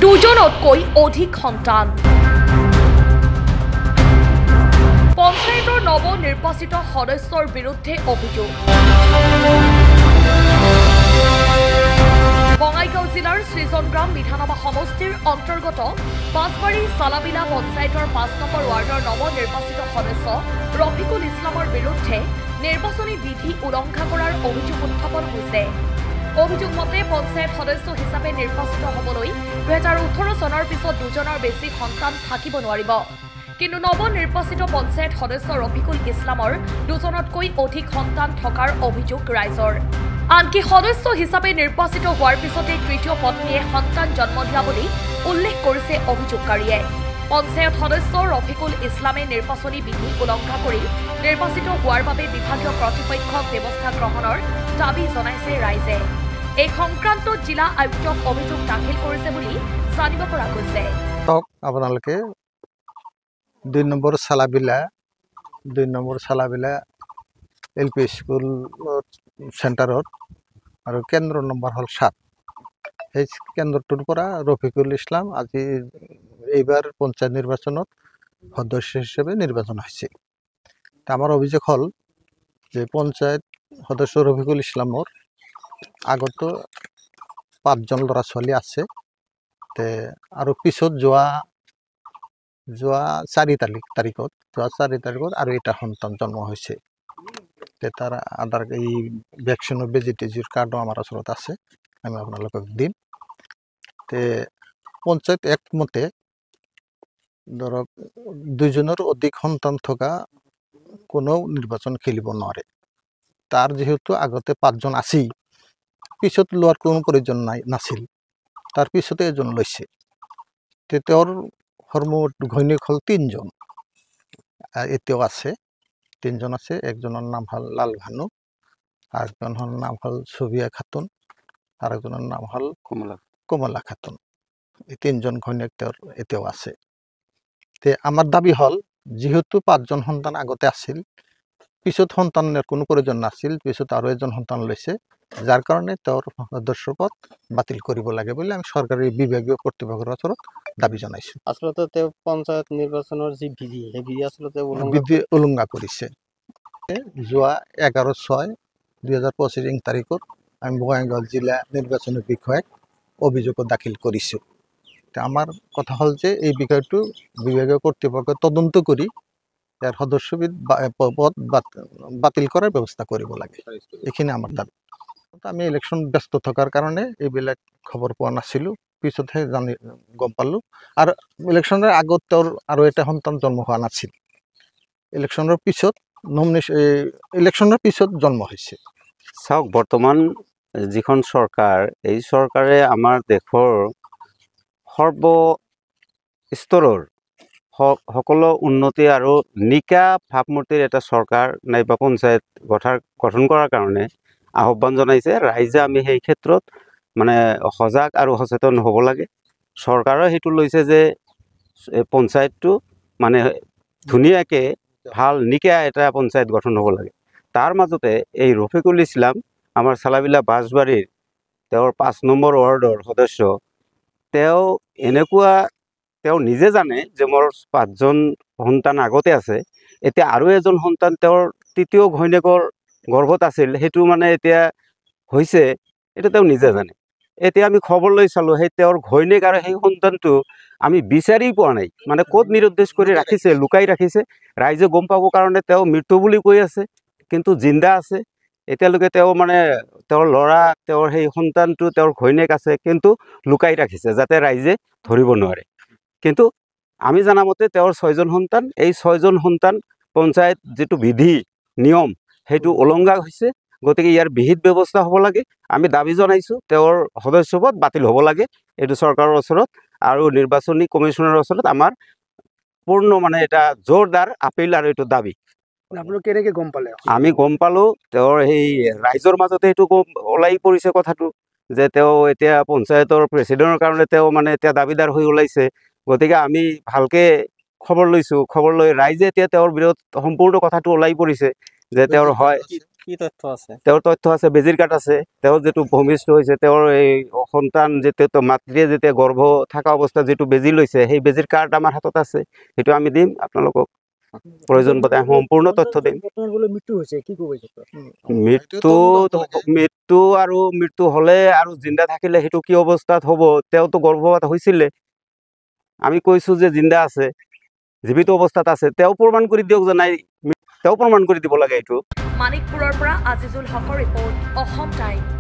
দুজনতকৈ অধিক সন্তান পঞ্চায়তৰ নৱনিৰ্বাচিত সদস্যৰ বিৰুদ্ধে অভিযোগ বঙাইগাঁও জিলাৰ শ্ৰীজনগ্ৰাম বিধানসভা সমষ্টিৰ অন্তৰ্গত পাঁচবাৰী চালাবিলা পঞ্চায়তৰ ৫ নম্বৰ ৱাৰ্ডৰ নৱনিৰ্বাচিত সদস্য ৰফিকুল ইছলামৰ বিৰুদ্ধে নিৰ্বাচনী বিধি উলংঘা কৰাৰ অভিযোগ উত্থাপন হৈছে। অভিযোগ মতে পঞ্চায়ত সদস্য হিচাপে নিৰ্বাচিত হ'বলৈ ২০১৮ চনৰ পিছত দুজনৰ বেছি সন্তান থাকিব নোৱাৰিব। কিন্তু নৱনিৰ্বাচিত পঞ্চায়ত সদস্য ৰফিকুল ইছলামৰ দুজনতকৈ অধিক সন্তান থকাৰ অভিযোগ ৰাইজৰ। আনকি সদস্য হিচাপে নিৰ্বাচিত হোৱাৰ পিছতে তৃতীয় পত্নীয়ে সন্তান জন্ম দিয়া বুলি উল্লেখ কৰিছে অভিযোগকাৰীয়ে। পঞ্চায়ত সদস্য ৰফিকুল ইছলামে নিৰ্বাচনী বিধি উলংঘা কৰি নিৰ্বাচিত হোৱাৰ বাবে বিভাগীয় কৰ্তৃপক্ষক ব্যৱস্থা গ্ৰহণৰ দাবী জনাইছে ৰাইজে। এই সংক্ৰান্তত জিলা আয়ুক্তক অভিযোগ দাখিল কৰিছে বুলি জানিব পৰা গৈছে। আপোনালোকে ২ নম্বৰ চালাবিলা LP স্কুল চেণ্টাৰত আৰু কেন্দ্ৰ নম্বৰ হ'ল ৭। সেই কেন্দ্ৰটোৰ পৰা ৰফিকুল ইছলাম আজি এইবাৰ পঞ্চায়ত নিৰ্বাচনত সদস্য হিচাপে নিৰ্বাচন হৈছে। আমাৰ অভিযোগ হ'ল যে পঞ্চায়ত সদস্য ৰফিকুল ইছলামৰ আগতো ৫জন ল'ৰা ছোৱালী আছে আৰু পিছত যোৱা ৪ তাৰিখত আৰু এটা সন্তান জন্ম হৈছে। তাৰ আধাৰ এই ভেকচিনৰ বেজিৰ কাৰ্ডো আমাৰ ওচৰত আছে, আমি আপোনালোকক দিম। পঞ্চায়ত একমতে ধৰক ২জনৰ অধিক সন্তান থকা কোনো নিৰ্বাচন খেলিব নোৱাৰে। তাৰ যিহেতু আগতে ৫জন আছিল, পিছত লোৱাৰ কোনো প্ৰয়োজন নাছিল, তাৰ পিছতে এজন লৈছে। তেওঁৰ সৰ্বমুঠ ঘৈণীয়েক হ'ল ৩জন, এতিয়াও আছে ৩জন আছে। একজনৰ নাম হ'ল লাল ভানু, আৰু একজনৰ নাম হ'ল ছবিয়া খাতুন, আৰু একজনৰ নাম হ'ল কমলা খাতুন। এই ৩জন ঘৈণীয়েক তেওঁৰ এতিয়াও আছে। আমাৰ দাবী হ'ল যিহেতু ৫জন সন্তান আগতে আছিল, পিছত সন্তানৰ কোনো প্ৰয়োজন নাছিল, পিছত আৰু এজন সন্তান লৈছে, যাৰ কাৰণে তেওঁৰ সদস্যপদ বাতিল কৰিব লাগে বুলি আমি চৰকাৰী বিভাগীয় কৰ্তৃপক্ষৰ ওচৰত দাবী জনাইছোঁ। আচলতে তেওঁ পঞ্চায়ত নিৰ্বাচনৰ যি বিধি, সেই বিধি আচলতে উলংঘা কৰিছে। যোৱা ১১/৬/২০২৫ তাৰিখত আমি বঙাইগাঁও জিলা নিৰ্বাচনী বিষয়াক অভিযোগ দাখিল কৰিছোঁ। আমাৰ কথা হ'ল যে এই বিষয়টো বিভাগীয় কৰ্তৃপক্ষই তদন্ত কৰি ইয়াৰ সদস্যপদ বাতিল কৰাৰ ব্যৱস্থা কৰিব লাগে, এইখিনি আমাৰ দাবী। আমি ইলেকশ্যন ব্যস্ত থকাৰ কাৰণে এইবিলাক খবৰ পোৱা নাছিলোঁ, পিছতহে গম পালোঁ। আৰু ইলেকশ্যনৰ আগত তেওঁৰ আৰু এটা সন্তান জন্ম হোৱা নাছিল, ইলেকশ্যনৰ পিছত জন্ম হৈছে। চাওক, বৰ্তমান যিখন চৰকাৰ, এই চৰকাৰে আমাৰ দেশৰ সৰ্বস্তৰৰ সকলো উন্নতি আৰু নিকা ভাৱমূৰ্তিৰ এটা চৰকাৰ নাইবা পঞ্চায়ত গঠন কৰাৰ কাৰণে আহ্বান জনাইছে। ৰাইজে আমি সেই ক্ষেত্ৰত মানে সজাগ আৰু সচেতন হ'ব লাগে। চৰকাৰে সেইটো লৈছে যে পঞ্চায়তটো মানে ধুনীয়াকৈ ভাল নিকা এটা পঞ্চায়ত গঠন হ'ব লাগে। তাৰ মাজতে এই ৰফিকুল ইছলাম আমাৰ চালাবিলা বাঁছবাৰীৰ তেওঁৰ ৫ নম্বৰ ৱাৰ্ডৰ সদস্য, তেওঁ নিজে জানে যে মোৰ ৫জন সন্তান আগতে আছে, এতিয়া আৰু এজন সন্তান তেওঁৰ তৃতীয় ঘৈণীয়েকৰ গৰ্ভত আছিল, সেইটো মানে এতিয়া হৈছে, এইটো তেওঁ নিজে জানে। এতিয়া আমি খবৰ লৈ চালোঁ, সেই তেওঁৰ ঘৈণীয়েক আৰু সেই সন্তানটো আমি বিচাৰি পোৱা নাই, মানে ক'ত নিৰুদ্দেশ কৰি ৰাখিছে, লুকাই ৰাখিছে। ৰাইজে গম পাবৰ কাৰণে তেওঁ মৃত্যু বুলি কৈ আছে, কিন্তু জিন্দা আছে। এতিয়ালৈকে তেওঁ মানে তেওঁৰ ল'ৰা, তেওঁৰ সেই সন্তানটো, তেওঁৰ ঘৈণীয়েক আছে, কিন্তু লুকাই ৰাখিছে যাতে ৰাইজে ধৰিব নোৱাৰে। কিন্তু আমি জানামতে তেওঁৰ ৬জন সন্তান, এই ৬জন সন্তান পঞ্চায়ত যিটো বিধি নিয়ম সেইটো উলংঘা হৈছে। গতিকে ইয়াৰ বিহিত ব্যৱস্থা হ'ব লাগে। আমি দাবী জনাইছোঁ তেওঁৰ সদস্যপদ বাতিল হ'ব লাগে, এইটো চৰকাৰৰ ওচৰত আৰু নিৰ্বাচনী কমিশ্যনৰ ওচৰত আমাৰ পূৰ্ণ মানে এটা জোৰদাৰ আপিল আৰু এইটো দাবী। আপোনালোকে কেনেকৈ গম পালে? আমি গম পালোঁ, তেওঁৰ সেই ৰাইজৰ মাজতে সেইটো ওলাই পৰিছে কথাটো, যে তেওঁ এতিয়া পঞ্চায়তৰ প্ৰেচিডেণ্টৰ কাৰণে তেওঁ মানে এতিয়া দাবীদাৰ হৈ ওলাইছে। গতিকে আমি ভালকৈ খবৰ লৈছোঁ, খবৰ লৈ ৰাইজে এতিয়া তেওঁৰ বিৰোধ সম্পূৰ্ণ কথাটো ওলাই পৰিছে যে তেওঁৰ হয় কি তথ্য আছে তেওঁৰ তথ্য আছে বেজিৰ কাৰ্ড আছে তেওঁৰ যেটো ভূমিষ্ঠ হৈছে তেওঁৰ এই সন্তান যেতিয়া মাতৃয়ে যেতিয়া গৰ্ভ থকা অৱস্থাত যেটো বেজি লৈছে সেই বেজিৰ কাৰ্ড আমাৰ হাতত আছে সেইটো আমি দিম আপোনালোকক প্ৰয়োজন বোধে সম্পূৰ্ণ তথ্য দিম মৃত্যু হৈছে কি ক'ব মৃত্যু আৰু মৃত্যু হলে আৰু জিন্দা থাকিলে সেইটো কি অৱস্থাত হ'ব তেওঁতো গৰ্ভপাত হৈছিলে আমি কৈছো যে জিন্দা আছে জীৱিত অৱস্থাত আছে তেওঁ প্ৰমাণ কৰি দিয়ক যে নাই তেওঁ প্ৰমাণ কৰি দিব লাগে এইটো মানিকপুৰৰ পৰা আজিজুল হকৰ ৰিপৰ্ট অসম টাইম